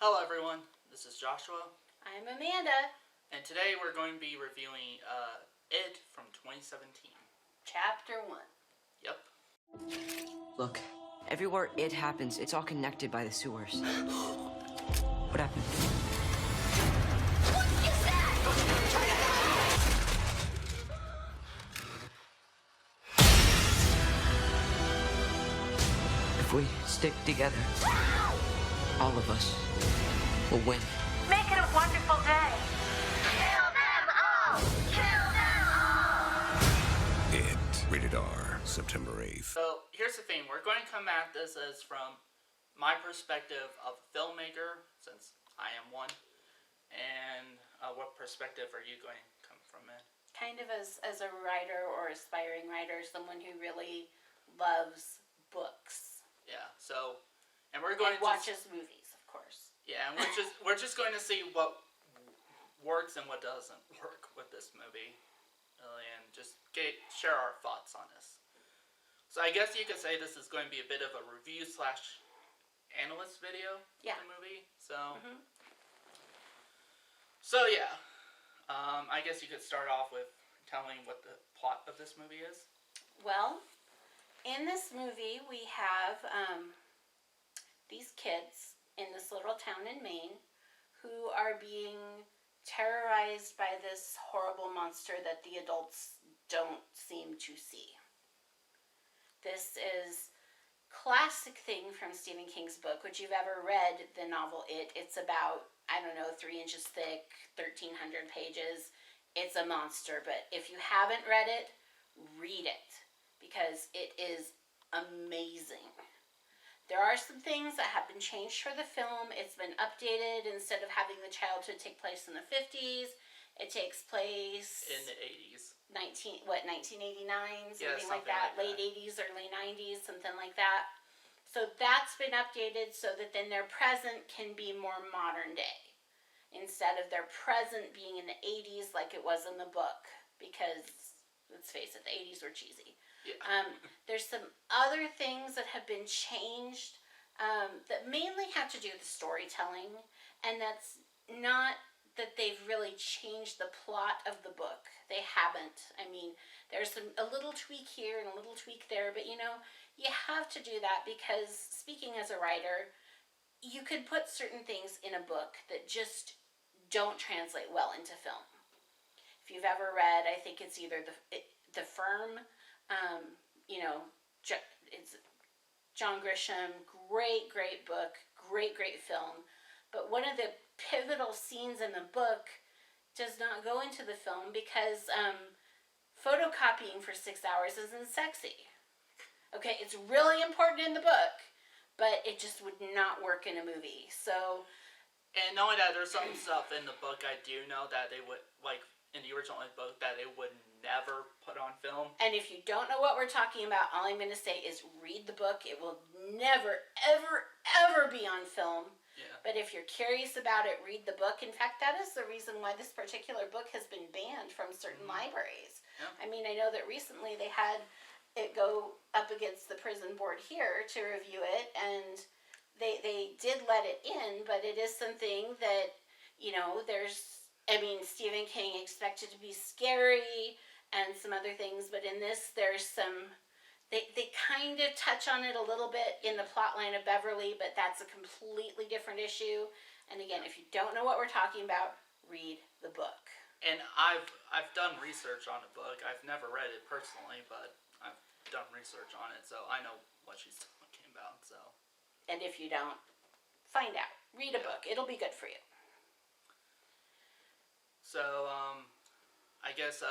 Hello everyone, this is Joshua. I'm Amanda. And today we're going to be reviewing It from 2017. Chapter 1. Yep. Look, everywhere it happens, it's all connected by the sewers. What happened? What is that? If we stick together, all of us will win. Make it a wonderful day. Kill them all! Kill them all! It, rated R, September 8th. So here's the thing, we're going to come at this as from my perspective of a filmmaker, since I am one. And what perspective are you going to come from it? Kind of as a writer or aspiring writer, someone who really loves books. Yeah, so, and we're going And to watches movies, of course. Yeah, and we're just going to see what works and what doesn't work with this movie, and just share our thoughts on this. So I guess you could say this is going to be a bit of a review / analyst video of the movie. So, I guess you could start off with telling what the plot of this movie is. Well, in this movie we have these kids in this little town in Maine who are being terrorized by this horrible monster that the adults don't seem to see. This is classic thing from Stephen King's book, which you've ever read the novel It's about, 3 inches thick, 1,300 pages. It's a monster, but if you haven't read it, read it, because it is amazing. There are some things that have been changed for the film. It's been updated. Instead of having the childhood take place in the 50s, it takes place in the 80s. 1989, something like that. Late 80s, early 90s, something like that. So that's been updated so that then their present can be more modern day, instead of their present being in the 80s like it was in the book, because let's face it, the 80s were cheesy. Yeah. There's some other things that have been changed that mainly have to do with the storytelling, and that's not that they've really changed the plot of the book. They haven't. I mean, there's a little tweak here and a little tweak there, but you have to do that because, speaking as a writer, you could put certain things in a book that just don't translate well into film. If you've ever read, I think it's either The Firm, it's John Grisham, great book, great film, but one of the pivotal scenes in the book does not go into the film because photocopying for 6 hours isn't sexy. Okay, it's really important in the book, but it just would not work in a movie. So, and knowing that there's some stuff in the book I do know that they would, like in the original book, that they would never put on film. And if you don't know what we're talking about, all I'm going to say is read the book. It will never, ever be on film. Yeah. But if you're curious about it, read the book. In fact, that is the reason why this particular book has been banned from certain libraries. Yeah. I mean, I know that recently they had it go up against the prison board here to review it, and they did let it in, but it is something that, Stephen King expected to be scary and some other things, but in this there's some, they kind of touch on it a little bit in the plot line of Beverly, but that's a completely different issue. And again, if you don't know what we're talking about, read the book. And I've done research on the book. I've never read it personally, but I've done research on it, so I know what she's talking about. So. And if you don't, find out. Read a book. It'll be good for you. So, I guess,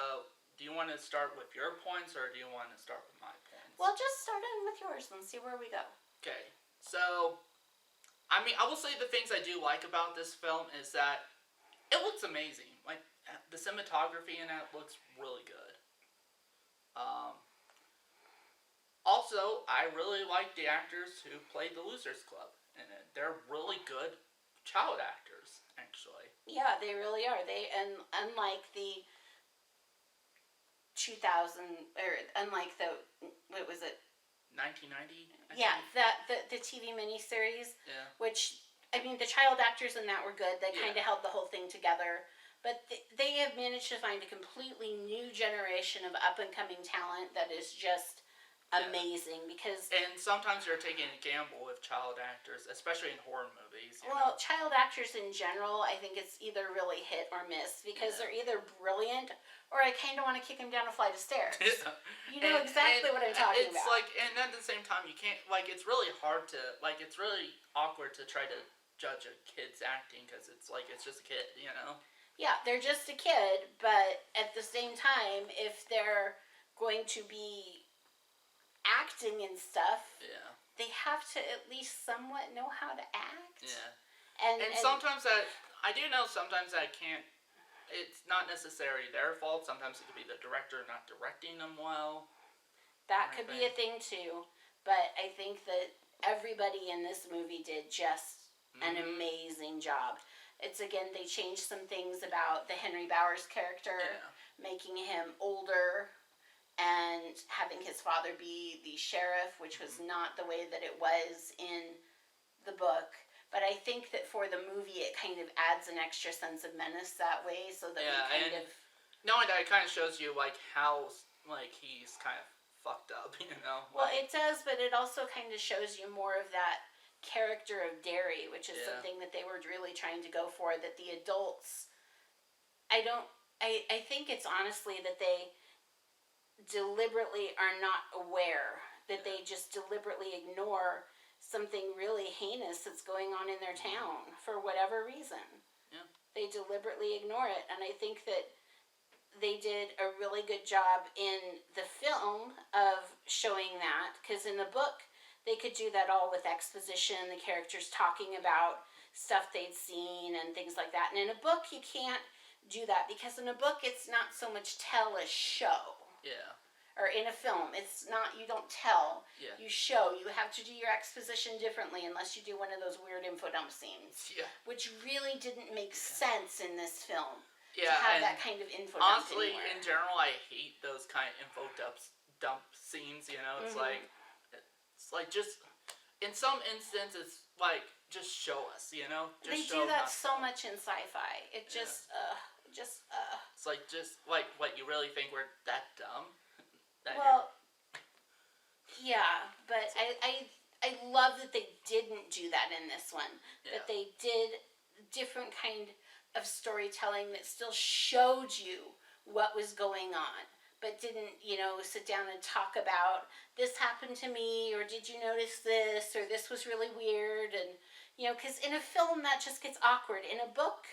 do you want to start with your points, or do you want to start with my points? Well, just start in with yours and see where we go. Okay. So, I will say the things I do like about this film is that it looks amazing. Like, the cinematography in it looks really good. Also, I really like the actors who played the Losers Club in it. They're really good child actors, actually. Yeah, they really are. And unlike the 1990? Yeah, the TV miniseries, Yeah. which I mean, the child actors in that were good. They kind of Yeah. held the whole thing together. But they have managed to find a completely new generation of up-and-coming talent that is just amazing. Because, And sometimes you're taking a gamble with child actors, especially in horror movies. You well, know? child actors in general, I think it's either really hit or miss. Because they're either brilliant, or I kind of want to kick them down a flight of stairs. You know exactly what I'm talking it's about. like, and at the same time, you can't, like, it's really hard to, like, it's really awkward to try to judge a kid's acting because it's like, it's just a kid, you know? Yeah, they're just a kid, but at the same time, if they're going to be acting and stuff, Yeah. they have to at least somewhat know how to act. Yeah. And sometimes that, I do know sometimes that can't, it's not necessarily their fault. Sometimes it could be the director not directing them well. that could be a thing too. But I think that everybody in this movie did just an amazing job. It's again, they changed some things about the Henry Bowers character, making him older and having his father be the sheriff, which was not the way that it was in the book. But I think that for the movie, it kind of adds an extra sense of menace that way, so that we kind of... Knowing that, it kind of shows you, like, how, like, he's kind of fucked up, you know? Well, like, it does, but it also kind of shows you more of that character of Derry, which is something that they were really trying to go for, that the adults... I think it's honestly that they deliberately are not aware, that they just deliberately ignore something really heinous that's going on in their town for whatever reason. Yeah. They deliberately ignore it, and I think that they did a really good job in the film of showing that, because in the book they could do that all with exposition, the characters talking about stuff they'd seen and things like that. And in a book you can't do that, because in a book it's not so much tell as show. Yeah. Or in a film, it's not, you don't tell, you show. You have to do your exposition differently unless you do one of those weird info dump scenes. Yeah. Which really didn't make sense in this film. Yeah, to have and that kind of info dump honestly, anywhere. in general, I hate those kind of info dump scenes, you know? It's like, just, in some instances, like, just show us, you know? Just They show, do that not so tell. much in sci-fi. It just. It's like, just, like, what, you really think we're that dumb? That Well, yeah, but I love that they didn't do that in this one. That they did different kind of storytelling that still showed you what was going on, but didn't, sit down and talk about, this happened to me, or did you notice this, or this was really weird, and, because in a film that just gets awkward. In a book,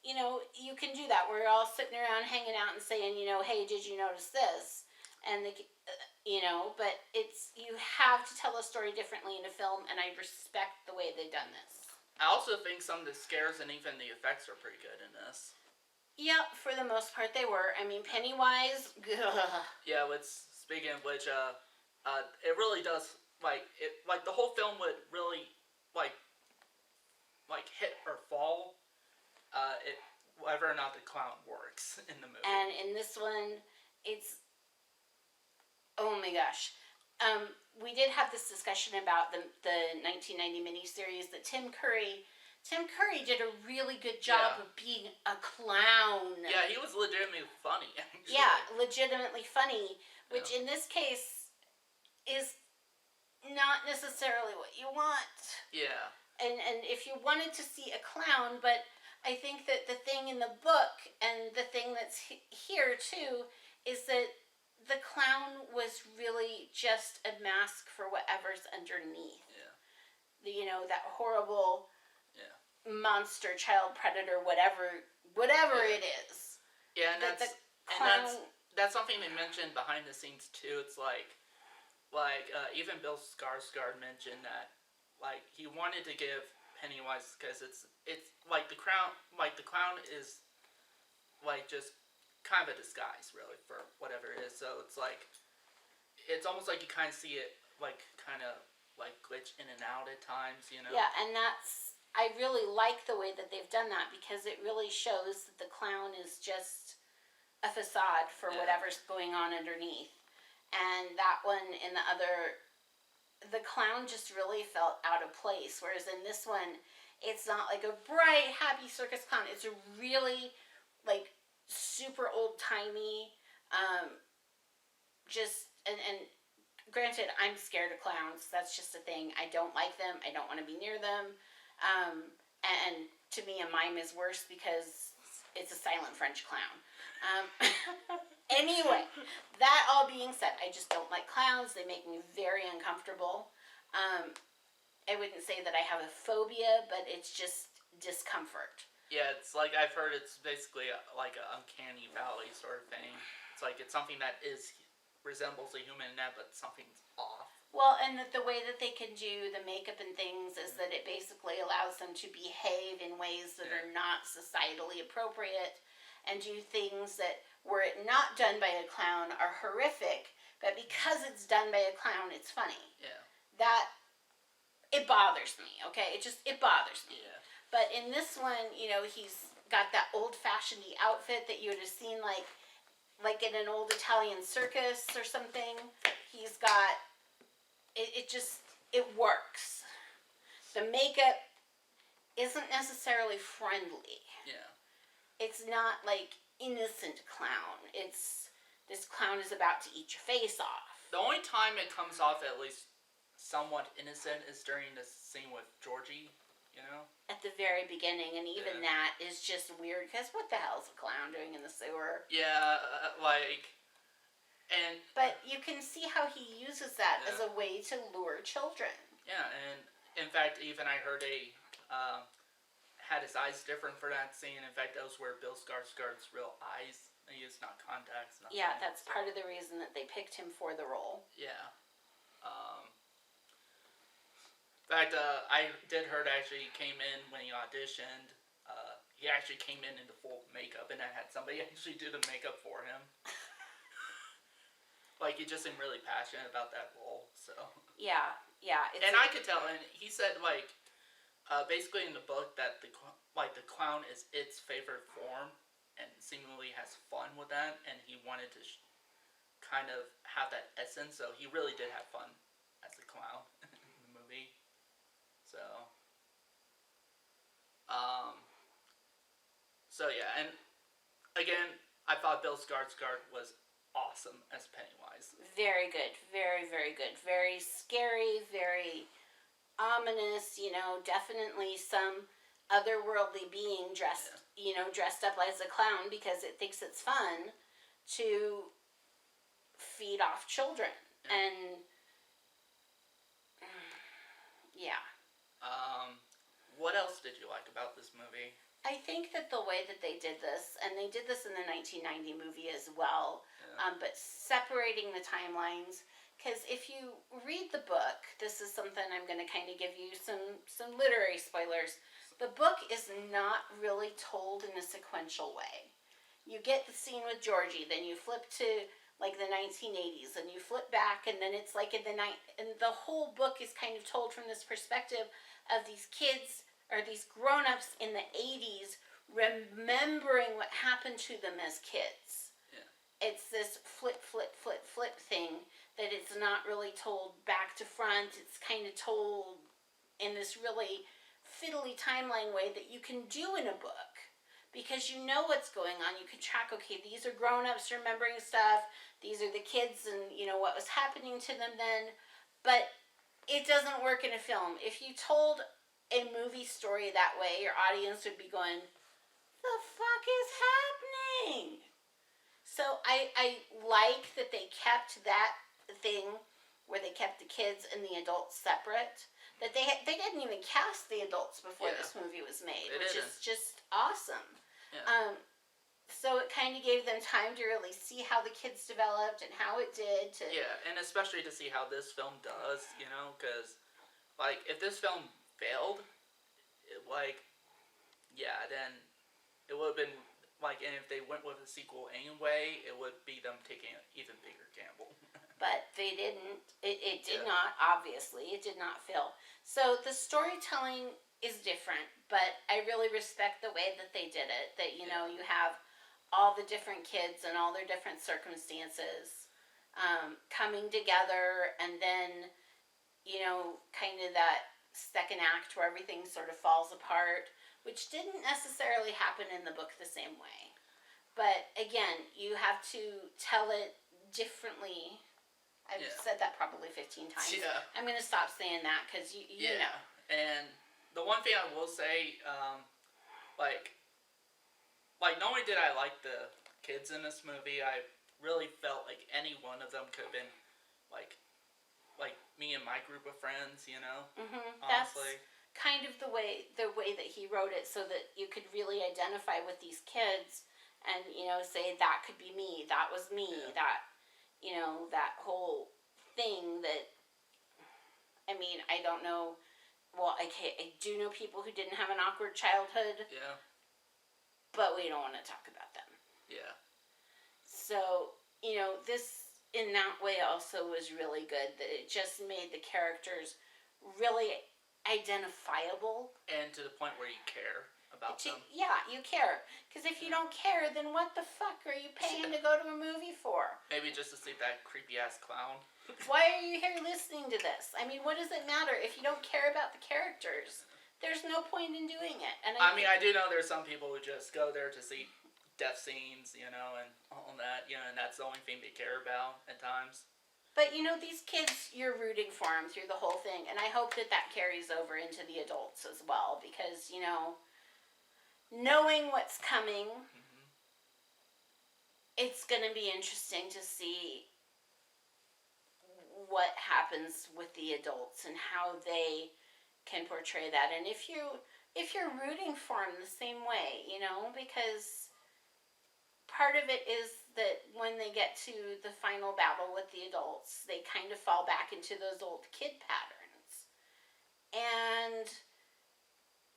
you can do that. We're all sitting around hanging out and saying, hey, did you notice this? And but you have to tell a story differently in a film, and I respect the way they've done this. I also think some of the scares and even the effects are pretty good in this. Yeah, for the most part they were. I mean, Pennywise, Yeah, speaking of which, it really does, like the whole film would really, like hit or fall, whether or not the clown works in the movie. And in this one, it's, oh my gosh. We did have this discussion about the 1990 miniseries that Tim Curry did a really good job of being a clown. Yeah, he was legitimately funny, actually. Yeah, legitimately funny, which in this case is not necessarily what you want. Yeah. And if you wanted to see a clown, but I think that the thing in the book and the thing that's here too is that the clown was really just a mask for whatever's underneath. Yeah. That horrible monster, child predator, whatever it is. Yeah, and that's something they mentioned behind the scenes too. It's like even Bill Skarsgård mentioned that, like, he wanted to give Pennywise, because it's like the clown is like just kind of a disguise, really, for whatever it is. So it's like, it's almost like you kind of see it like kind of like glitch in and out at times, you know? Yeah, and I really like the way that they've done that, because it really shows that the clown is just a facade for whatever's going on underneath. And that one in the clown just really felt out of place, whereas in this one, It's not like a bright, happy circus clown. It's a really, like, super old-timey, and granted, I'm scared of clowns. That's just a thing. I don't like them. I don't want to be near them. And to me, a mime is worse because it's a silent French clown. Anyway, that all being said, I just don't like clowns. They make me very uncomfortable. I wouldn't say that I have a phobia, but it's just discomfort. Yeah, it's like I've heard it's basically like an uncanny valley sort of thing. It's like it's something that resembles a human net, but something's off. Well, and the way that they can do the makeup and things is that it basically allows them to behave in ways that are not societally appropriate and do things that, were it not done by a clown, are horrific, but because it's done by a clown, it's funny. Yeah. That, it bothers me, okay? It bothers me. Yeah. But in this one, he's got that old-fashioned outfit that you would have seen like in an old Italian circus or something. He's got, it works. The makeup isn't necessarily friendly. Yeah. It's not like innocent clown. It's, this clown is about to eat your face off. The only time it comes off at least somewhat innocent is during the scene with Georgie, At the very beginning, and even that is just weird, because what the hell is a clown doing in the sewer? Yeah, and... But you can see how he uses that as a way to lure children. Yeah, and in fact, even I heard had his eyes different for that scene. In fact, those were Bill Skarsgård's real eyes. He used not contacts. Nothing, Yeah, that's part of the reason that they picked him for the role. Yeah. In fact, I did heard actually he came in when he auditioned. He actually came in the full makeup, and I had somebody actually do the makeup for him. Like, he just seemed really passionate about that role, so. Yeah. And I could tell, and he said, like, basically in the book that the clown is its favorite form, and seemingly has fun with that, and he wanted to kind of have that essence, so he really did have fun as a clown in the movie. So yeah, and again, I thought Bill Skarsgård was awesome as Pennywise. Very good. Very, very good. Very scary, very ominous, definitely some otherworldly being dressed up as a clown because it thinks it's fun to feed off children. Yeah. And yeah. What else did you like about this movie? I think that the way that they did this, and they did this in the 1990 movie as well, but separating the timelines, because if you read the book, this is something I'm going to kind of give you some literary spoilers. The book is not really told in a sequential way. You get the scene with Georgie, then you flip to like the 1980s, and you flip back, and then it's like and the whole book is kind of told from this perspective of these kids or these grown-ups in the 80s remembering what happened to them as kids. Yeah. It's this flip thing that it's not really told back to front. It's kind of told in this really fiddly timeline way that you can do in a book. Because you know what's going on. You can track, okay, these are grown-ups remembering stuff. These are the kids and, what was happening to them then. But it doesn't work in a film. If you told a movie story that way, your audience would be going, the fuck is happening? So I like that they kept that thing where they kept the kids and the adults separate. That they didn't even cast the adults before this movie was made, which is just awesome. Yeah. So it kind of gave them time to really see how the kids developed and how it did. Yeah, and especially to see how this film does, because, like, if this film failed, then it would have been, like, and if they went with a sequel anyway, it would be them taking an even bigger gamble. But they didn't. It did not, obviously. It did not fail. So the storytelling is different, but I really respect the way that they did it. That, you have all the different kids and all their different circumstances coming together, and then, kind of that second act where everything sort of falls apart, which didn't necessarily happen in the book the same way. But again, you have to tell it differently. I've said that probably 15 times. Yeah. I'm going to stop saying that because you know. And the one thing I will say, like not only did I like the kids in this movie, I really felt like any one of them could have been, like me and my group of friends, you know. That's Honestly. kind of the way that he wrote it, so that you could really identify with these kids, and say that could be me, that was me, that that whole thing. That, I mean, I don't know. Well, I do know people who didn't have an awkward childhood. Yeah. But we don't want to talk about them. Yeah. So, this in that way also was really good, that it just made the characters really identifiable. And to the point where you care about them. Yeah, you care. Because if you don't care, then what the fuck are you paying to go to a movie for? Maybe just to see that creepy-ass clown. Why are you here listening to this? I mean, what does it matter if you don't care about the characters? There's no point in doing it. And I mean, I do know there's some people who just go there to see death scenes, and all that, and that's the only thing they care about at times. But, these kids, you're rooting for them through the whole thing, and I hope that carries over into the adults as well, because, knowing what's coming, it's going to be interesting to see what happens with the adults and how they can portray that. And if you're rooting for them the same way, because part of it is that when they get to the final battle with the adults, they kind of fall back into those old kid patterns. And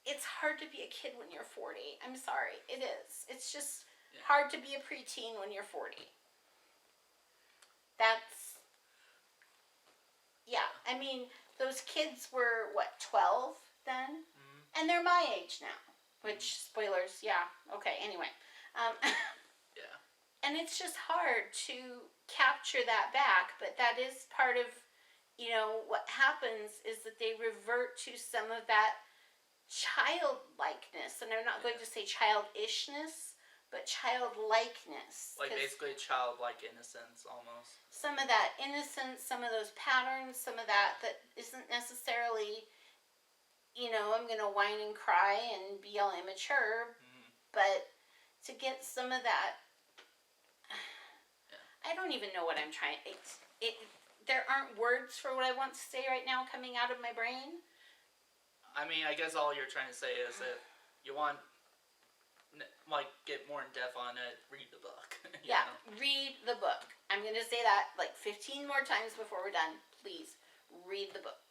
it's hard to be a kid when you're 40. I'm sorry, it is. It's just hard to be a preteen when you're 40. I mean, those kids were, 12 then? And they're my age now. Which, spoilers, okay, anyway. And it's just hard to capture that back, but that is part of, what happens is that they revert to some of that childlikeness. And I'm not going to say childishness, but childlikeness. Like basically childlike innocence, almost. Some of that innocence, some of those patterns, some of that isn't necessarily, I'm going to whine and cry and be all immature, but to get some of that, I don't even know what I'm trying, there aren't words for what I want to say right now coming out of my brain. I mean, I guess all you're trying to say is that you want, get more in depth on it, read the book. Read the book. I'm going to say that 15 more times before we're done. Please, read the book.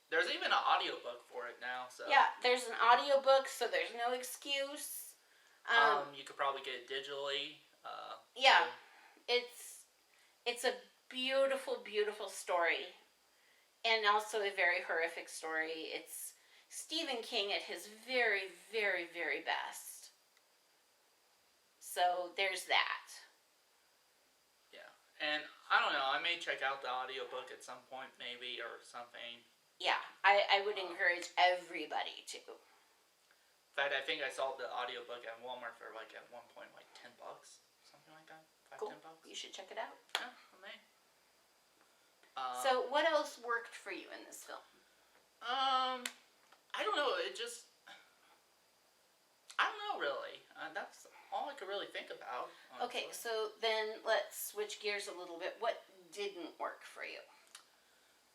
There's even an audiobook for it now, so. Yeah, there's an audiobook, so there's no excuse. You could probably get it digitally. It's a beautiful, beautiful story. And also a very horrific story. It's Stephen King at his very, very, very best. So there's that. Yeah. And I don't know, I may check out the audiobook at some point maybe or something. Yeah, I would encourage everybody to. In fact, I think I saw the audiobook at Walmart for at one point $10. Something like that. Cool. $10. You should check it out. Yeah, I may. So what else worked for you in this film? I don't know. I don't know really. That's all I could really think about. Honestly. Okay, so then let's switch gears a little bit. What didn't work for you?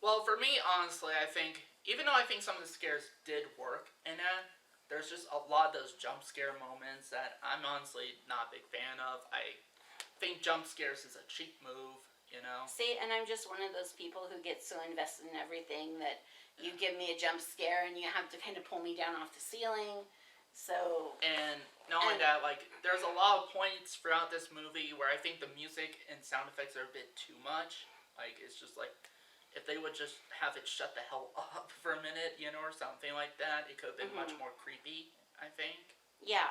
Well, for me, honestly, I think, even though I think some of the scares did work in it, there's just a lot of those jump scare moments that I'm honestly not a big fan of. I think jump scares is a cheap move, See, and I'm just one of those people who gets so invested in everything that you give me a jump scare and you have to kind of pull me down off the ceiling. So. And not only that, there's a lot of points throughout this movie where I think the music and sound effects are a bit too much. It's just if they would just have it shut the hell up for a minute, or something like that, it could have been much more creepy, I think. Yeah.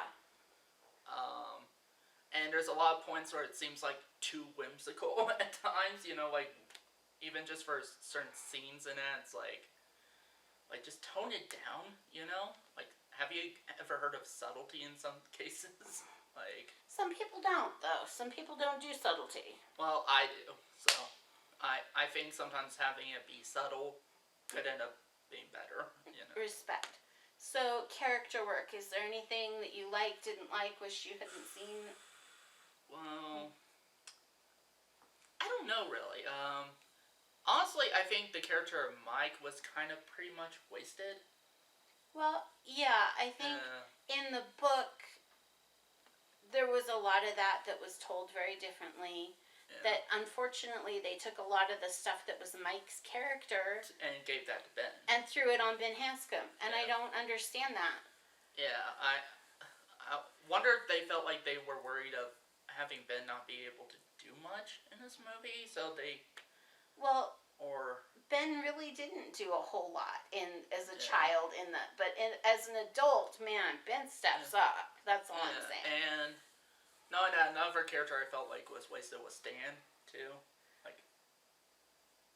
And there's a lot of points where it seems too whimsical at times, even just for certain scenes in it, it's like, just tone it down, you know? Like, have you ever heard of subtlety in some cases? Like, Some people don't, though. Some people don't do subtlety. well, I do. So, I think sometimes having it be subtle could end up being better, you know? Respect. So, character work. Is there anything that you liked, didn't like, wish you hadn't seen? Well, I don't know, really. Honestly, I think the character of Mike was kind of pretty much wasted. Well, yeah, I think in the book, there was a lot of that was told very differently. Yeah. That unfortunately they took a lot of the stuff that was Mike's character And gave that to Ben. and threw it on Ben Hanscom, and I Yeah. don't understand that. Yeah, I wonder if they felt like they were worried of having Ben not be able to do much in this movie, so they, Well, or Ben really didn't do a whole lot as a Yeah. child in that, but as an adult, man, Ben steps up. That's all I'm saying. And no, and another character I felt like was wasted was Stan too. Like,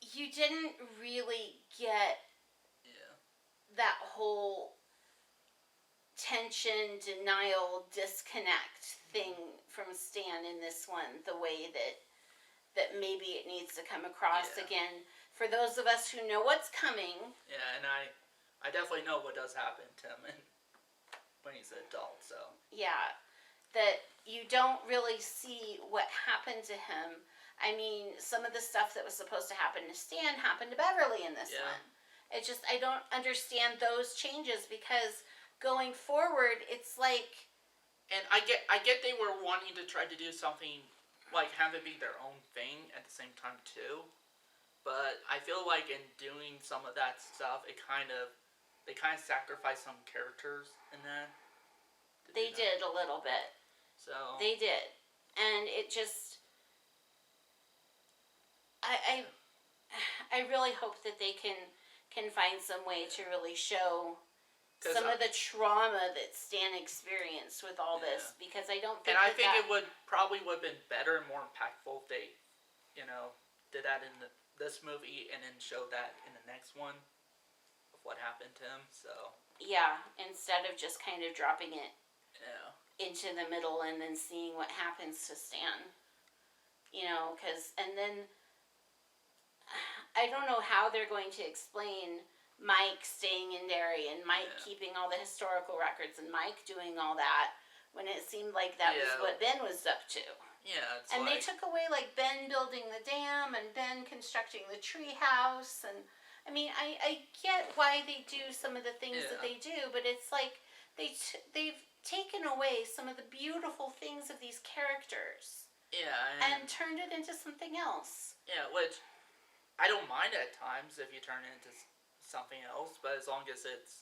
You didn't really get yeah, that whole tension, denial, disconnect thing from Stan in this one the way that maybe it needs to come across Yeah. again. For those of us who know what's coming, yeah, and I definitely know what does happen to him and when he's an adult. So yeah, that you don't really see what happened to him. I mean, some of the stuff that was supposed to happen to Stan happened to Beverly in this Yeah. one. It's just, I don't understand those changes because going forward, it's like, and I get they were wanting to try to do something like have it be their own thing at the same time too, but I feel like in doing some of that stuff, they kind of sacrificed some characters in that. to do they that. did a little bit. So They did. And it just, I really hope that they can find some way to really show 'Cause some of the trauma that Stan experienced with all this, because I don't think and I that think that, it would have been better and more impactful if they, did that in this movie and then showed that in the next one of what happened to him. So yeah, instead of just kind of dropping it yeah, into the middle and then seeing what happens to Stan. And then I don't know how they're going to explain Mike staying in Derry and Mike Yeah. keeping all the historical records and Mike doing all that when it seemed like that was Yeah. what Ben was up to. yeah, it's And like, they took away like Ben building the dam and Ben constructing the tree house, and I mean I get why they do some of the things Yeah. that they do, but it's like they've taken away some of the beautiful things of these characters yeah, and turned it into something else. yeah, which I don't mind at times if you turn it into something else, but as long as it's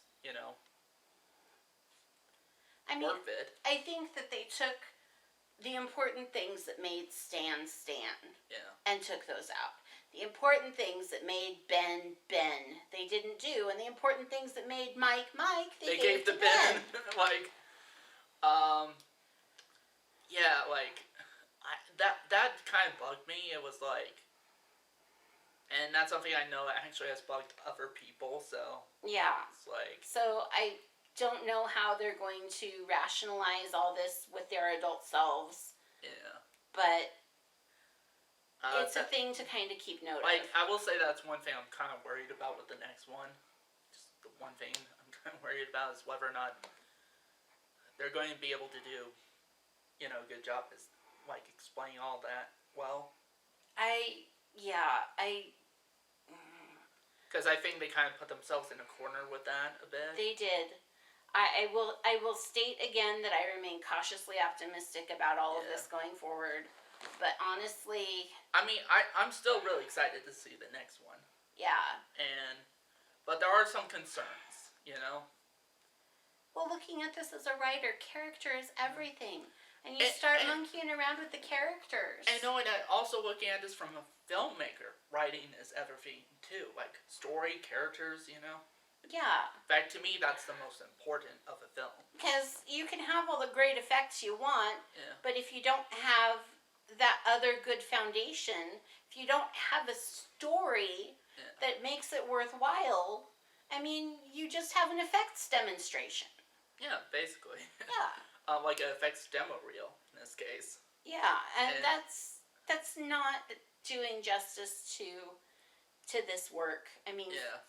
I mean, worth it. I think that they took the important things that made Stan Stan Yeah, and took those out. The important things that made Ben Ben, they didn't do, and the important things that made Mike Mike, they gave to Ben. like, yeah, like that kind of bugged me. It was like, and that's something I know actually has bugged other people. So Yeah. it's like, So I don't know how they're going to rationalize all this with their adult selves, yeah, but it's a that- thing to kind of keep note like of. I will say that's one thing I'm kind of worried about with the next one. Just the one thing I'm kind of worried about is whether or not they're going to be able to do, a good job is like explaining all that well. Because I think they kind of put themselves in a corner with that a bit. They did. I will state again that I remain cautiously optimistic about all of Yeah. this going forward. But honestly, I mean, I'm still really excited to see the next one. yeah. But there are some concerns, Well, looking at this as a writer, character is everything. And you And- start and- monkeying around with the characters. And knowing that, also looking at this from a filmmaker, writing is everything too. Like, story, characters, Yeah. In fact, to me, that's the most important of a film. Because you can have all the great effects you want, Yeah. but if you don't have that other good foundation, if you don't have a story Yeah. that makes it worthwhile, I mean, you just have an effects demonstration. Yeah, basically. Yeah. Like an effects demo reel in this case. Yeah, and And- that's not doing justice to this work. I mean, Yeah.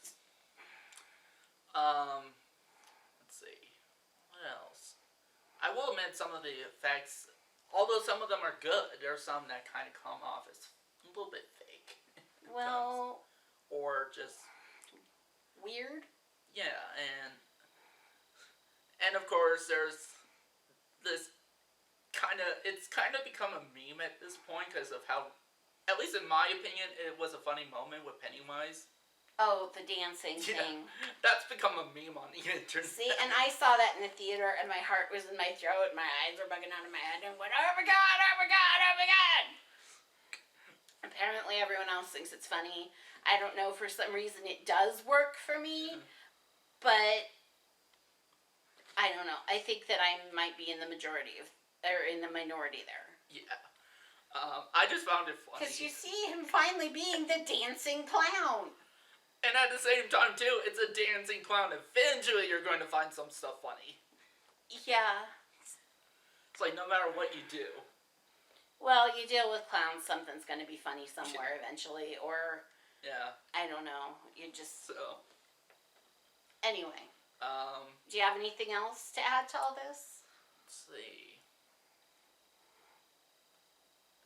Let's see. What else? I will admit some of the effects, although some of them are good, there are some that kind of come off as a little bit fake. well, Or just, weird. yeah, and of course there's this it's kind of become a meme at this point because of how, at least in my opinion, it was a funny moment with Pennywise. Oh, the dancing Yeah, thing. that's become a meme on the internet. See, and I saw that in the theater, and my heart was in my throat, and my eyes were bugging out of my head, and went, oh my god, oh my god, oh my god! Apparently everyone else thinks it's funny. I don't know, for some reason it does work for me, but I don't know. I think that I might be in the majority of, or in the minority there. Yeah. I just found it funny. Because you see him finally being the dancing clown. And at the same time, too, it's a dancing clown. Eventually, you're going to find some stuff funny. Yeah. It's like, no matter what you do. Well, you deal with clowns, something's going to be funny somewhere eventually, or, Yeah, I don't know, you just, so, anyway. Do you have anything else to add to all this? let's see.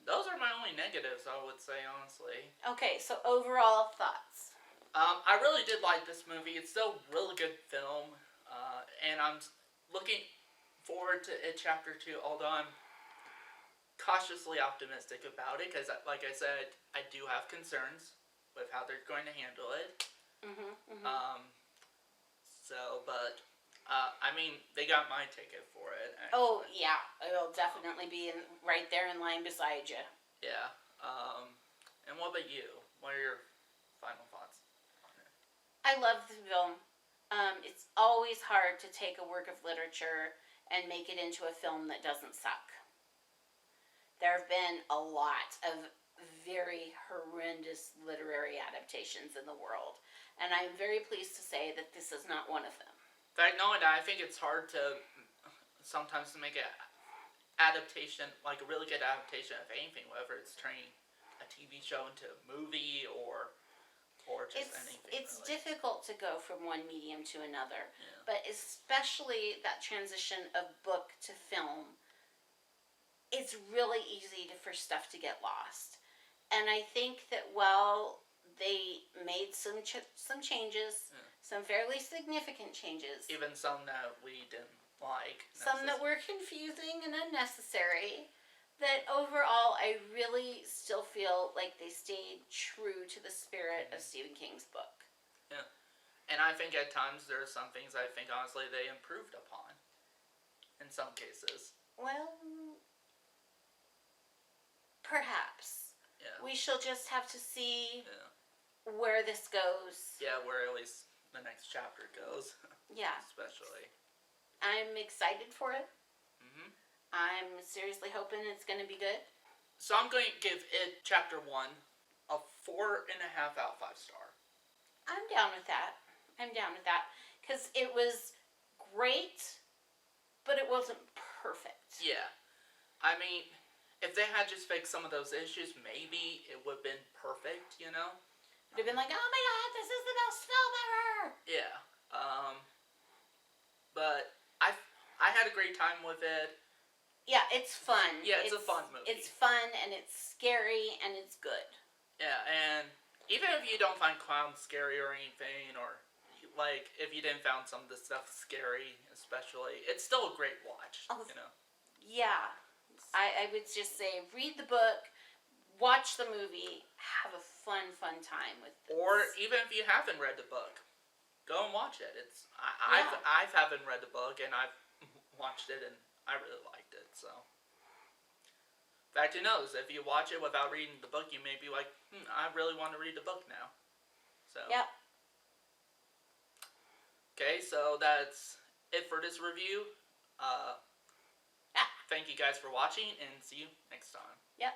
Those are my only negatives, I would say, honestly. Okay, so overall thoughts. I really did like this movie. It's still a really good film. And I'm looking forward to it Chapter 2, although I'm cautiously optimistic about it, because, like I said, I do have concerns with how they're going to handle it. But, I mean, they got my ticket for it. Actually. Oh, yeah, it'll definitely be right there in line beside you. Yeah. And what about you? What are your final thoughts on it? I love the film. It's always hard to take a work of literature and make it into a film that doesn't suck. There have been a lot of very horrendous literary adaptations in the world, and I'm very pleased to say that this is not one of them. In fact, knowing that, I think it's hard to sometimes to make an adaptation, like a really good adaptation of anything, whether it's turning a TV show into a movie or just anything. It's really. difficult to go from one medium to another, Yeah. but especially that transition of book to film. It's really easy for stuff to get lost, and I think that while they made some changes, some fairly significant changes, Even some that we didn't like. some that were confusing and unnecessary, that overall I really still feel like they stayed true to the spirit of Stephen King's book. Yeah. And I think at times there are some things I think honestly they improved upon. In some cases. Well, perhaps. Yeah. We shall just have to see Yeah. where this goes. Yeah, where at least the next chapter goes. Yeah. Especially. I'm excited for it. Mm-hmm. I'm seriously hoping it's going to be good. So I'm going to give it chapter 1 a 4.5 out of 5 star. I'm down with that. Because it was great, but it wasn't perfect. Yeah. I mean, if they had just fixed some of those issues, maybe it would have been perfect, you know? It would have been like, oh my god, this is the best film ever! Yeah. But I had a great time with it. Yeah, it's fun. Yeah, it's a fun movie. It's fun, and it's scary, and it's good. Yeah, and even if you don't find clowns scary or anything, or like if you didn't find some of the stuff scary, especially, it's still a great watch. Oh, you know. Yeah. I would just say read the book, watch the movie, have a fun time with this. Or even if you haven't read the book, go and watch it. I haven't read the book, and I've watched it, and I really liked it. So, in fact, who knows? If you watch it without reading the book, you may be like, I really want to read the book now. So. Yep. Okay, so that's it for this review. Thank you guys for watching, and see you next time. Yep.